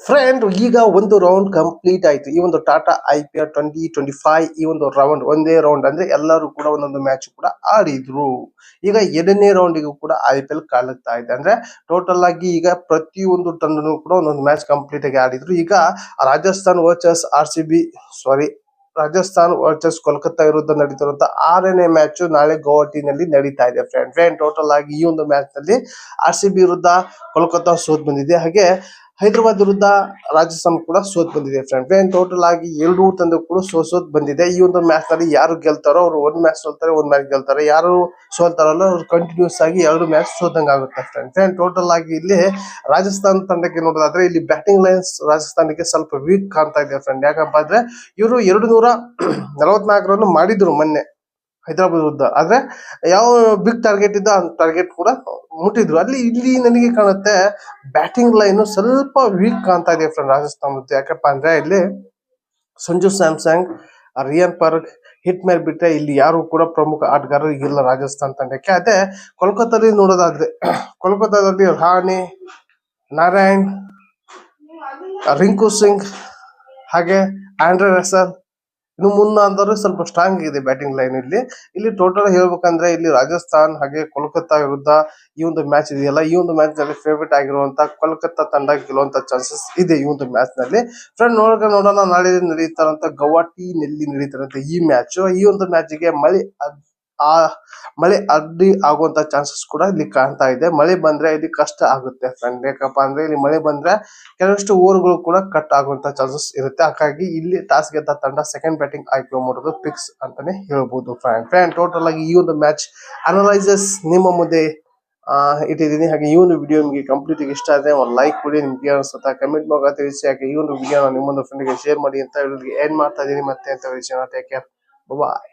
Friend, ಈಗ ಒಂದು round complete ಆಯ್ತು. ಈ ಒಂದು ಟಾಟಾ IPL 2025 ಈ ಒಂದು ರೌಂಡ್ ಒಂದೇ ರೌಂಡ್ ಅಂದ್ರೆ ಎಲ್ಲರೂ ಕೂಡ ಒಂದೊಂದು ಮ್ಯಾಚ್ ಕೂಡ ಆಡಿದ್ರು. ಈಗ ಎರಡನೇ ರೌಂಡಿಗೂ ಕೂಡ IPL ಕಾಲಿಡ್ತಾ ಇದೆ. ಅಂದ್ರೆ ಟೋಟಲ್ ಆಗಿ ಈಗ ಪ್ರತಿಯೊಂದು ತಂಡನೂ ಕೂಡ ಒಂದೊಂದು ಮ್ಯಾಚ್ ಕಂಪ್ಲೀಟ್ ಆಗಿ ಆಡಿದ್ರು. ಈಗ ರಾಜಸ್ಥಾನ್ ವರ್ಸಸ್ RCB, ಸಾರಿ, ರಾಜಸ್ಥಾನ್ ವರ್ಸಸ್ ಕೋಲ್ಕತ್ತಾ ವಿರುದ್ಧ ನಡೀತಿರುವಂತ 6ನೇ ಮ್ಯಾಚ್ ನಾಳೆ ಗೌಹಾಟಿನಲ್ಲಿ ನಡೀತಾ ಇದೆ. ಫ್ರೆಂಡ್ ಟೋಟಲ್ ಆಗಿ ಈ ಒಂದು ಮ್ಯಾಚ್ ನಲ್ಲಿ RCB ವಿರುದ್ಧ ಕೋಲ್ಕತ್ತಾ ಸೋತ್ ಬಂದಿದೆ. ಹಾಗೆ ಹೈದರಾಬಾದ್ ವಿರುದ್ಧ ರಾಜಸ್ಥಾನ್ ಕೂಡ ಸೋತ್ ಬಂದಿದೆ. ಫ್ರೆಂಡ್ ಟೋಟಲ್ ಆಗಿ ಎರಡು ತಂಡ ಕೂಡ ಸೋತ್ ಬಂದಿದೆ. ಈ ಒಂದು ಮ್ಯಾಚ್ ನಲ್ಲಿ ಯಾರು ಗೆಲ್ತಾರೋ ಅವ್ರು ಒಂದ್ ಮ್ಯಾಚ್ ಸೋಲ್ತಾರೆ, ಒಂದ್ ಮ್ಯಾಚ್ ಗೆಲ್ತಾರೆ. ಯಾರು ಸೋಲ್ತಾರಲ್ಲ ಅವ್ರು ಕಂಟಿನ್ಯೂಸ್ ಆಗಿ ಎರಡು ಮ್ಯಾಚ್ ಸೋತಂಗ ಆಗುತ್ತೆ. ಫ್ರೆಂಡ್ ಟೋಟಲ್ ಆಗಿ ಇಲ್ಲಿ ರಾಜಸ್ಥಾನ್ ತಂಡಕ್ಕೆ ನೋಡೋದಾದ್ರೆ ಇಲ್ಲಿ ಬ್ಯಾಟಿಂಗ್ ಲೈನ್ಸ್ ರಾಜಸ್ಥಾನಕ್ಕೆ ಸ್ವಲ್ಪ ವೀಕ್ ಕಾಣ್ತಾ ಇದೆ. ಫ್ರೆಂಡ್ ಯಾಕಪ್ಪ ಅಂದ್ರೆ ಇವರು 244 ರನ್ ಮಾಡಿದ್ರು ಮೊನ್ನೆ ಹೈದರಾಬಾದ್ ವಿರುದ್ಧ. ಆದ್ರೆ ಯಾವ ಬಿಗ್ ಟಾರ್ಗೆಟ್ ಇದ್ದ ಟಾರ್ಗೆಟ್ ಕೂಡ ಮುಟ್ಟಿದ್ರು. ಇಲ್ಲಿ ನನಗೆ ಕಾಣುತ್ತೆ ಬ್ಯಾಟಿಂಗ್ ಲೈನ್ ಸ್ವಲ್ಪ ವೀಕ್ ಕಾಣ್ತಾ ಇದೆ ಫ್ರೆಂಡ್ ರಾಜಸ್ಥಾನ್ ವಿರುದ್ಧ. ಯಾಕಪ್ಪ ಅಂದ್ರೆ ಇಲ್ಲಿ Sanju Samsung, rayon Parag hit ಮೇಲೆ ಬಿಟ್ರೆ ಇಲ್ಲಿ ಯಾರು ಕೂಡ ಪ್ರಮುಖ ಆಟಗಾರರು ಇಲ್ಲ ರಾಜಸ್ಥಾನ್ ತಂಡಕ್ಕೆ. ಅದೇ ಕೋಲ್ಕತ್ತಾದಲ್ಲಿ ನೋಡೋದಾದ್ರೆ ಕೋಲ್ಕತ್ತಾದಲ್ಲಿ ರಾಣೆ, ನಾರಾಯಣ್, ರಿಂಕು ಸಿಂಗ್ ಹಾಗೆ ಆಂಡ್ರೆ ರಸಲ್ ಇನ್ನು ಮುಂದಾದರೂ ಸ್ವಲ್ಪ ಸ್ಟ್ರಾಂಗ್ ಇದೆ ಬ್ಯಾಟಿಂಗ್ ಲೈನ್. ಇಲ್ಲಿ ಟೋಟಲ್ ಹೇಳ್ಬೇಕಂದ್ರೆ ಇಲ್ಲಿ ರಾಜಸ್ಥಾನ್ ಹಾಗೆ ಕೋಲ್ಕತ್ತಾ ವಿರುದ್ಧ ಈ ಒಂದು ಮ್ಯಾಚ್ ಇದೆಯಲ್ಲ, ಈ ಒಂದು ಮ್ಯಾಚ್ ನಲ್ಲಿ ಫೇವರೇಟ್ ಆಗಿರುವಂತ ಕೋಲ್ಕತ್ತಾ ತಂಡ ಗೆಲ್ಲುವಂತ ಚಾನ್ಸಸ್ ಇದೆ ಈ ಒಂದು ಮ್ಯಾಚ್ ನಲ್ಲಿ. ಫ್ರೆಂಡ್ ನೋಡೋಣ ನಾಳೆ ನಡೀತಾರಂತ ಗೌಹಾಟಿನಲ್ಲಿ ನಡೀತಾರಂತ ಈ ಮ್ಯಾಚ್. ಈ ಒಂದು ಮ್ಯಾಚ್ ಗೆ ಮಳೆ ಅಡ್ಡಿ ಆಗುವಂತ ಚಾನ್ಸಸ್ ಕೂಡ ಇಲ್ಲಿ ಕಾಣ್ತಾ ಇದೆ. ಮಳೆ ಬಂದ್ರೆ ಇಲ್ಲಿ ಕಷ್ಟ ಆಗುತ್ತೆ ಫ್ರೆಂಡ್. ಯಾಕಪ್ಪ ಅಂದ್ರೆ ಇಲ್ಲಿ ಮಳೆ ಬಂದ್ರೆ ಕೆಲವಷ್ಟು ಓವರ್ಗಳು ಕೂಡ ಕಟ್ ಆಗುವಂತ ಚಾನ್ಸಸ್ ಇರುತ್ತೆ. ಹಾಗಾಗಿ ಇಲ್ಲಿ ಟಾಸ್ ಗೆದ್ದ ತಂಡ ಸೆಕೆಂಡ್ ಬ್ಯಾಟಿಂಗ್ ಆಯ್ಕೆ ಮಾಡೋದು ಫಿಕ್ಸ್ ಅಂತಾನೆ ಹೇಳ್ಬೋದು. ಫ್ರೆಂಡ್ ಟೋಟಲ್ ಆಗಿ ಈ ಒಂದು ಮ್ಯಾಚ್ ಅನಲೈಸಸ್ ನಿಮ್ಮ ಮುಂದೆ ಇಟ್ಟಿದ್ದೀನಿ. ಹಾಗೆ ಈ ಒಂದು ವಿಡಿಯೋ ನಿಮಗೆ ಕಂಪ್ಲೀಟ್ ಇಷ್ಟ ಆದ್ರೆ ಒಂದು ಲೈಕ್ ಕೊಡಿ, ನಿಮ್ಗೆ ಅನ್ಸುತ್ತಾ ಕಮೆಂಟ್ ಮೂಲಕ ತಿಳಿಸಿ. ಹಾಗೆ ಈ ಒಂದು ವಿಡಿಯೋ ನಿಮ್ಮೊಂದು ಫ್ರೆಂಡ್ಗೆ ಶೇರ್ ಮಾಡಿ ಅಂತ ಹೇಳಿ ಏನ್ ಮಾಡ್ತಾ ಇದೀನಿ ಮತ್ತೆ ಅಂತ ವಿಷಯ. ಟೇಕ್ ಕೇರ್, ಬಾಯ್.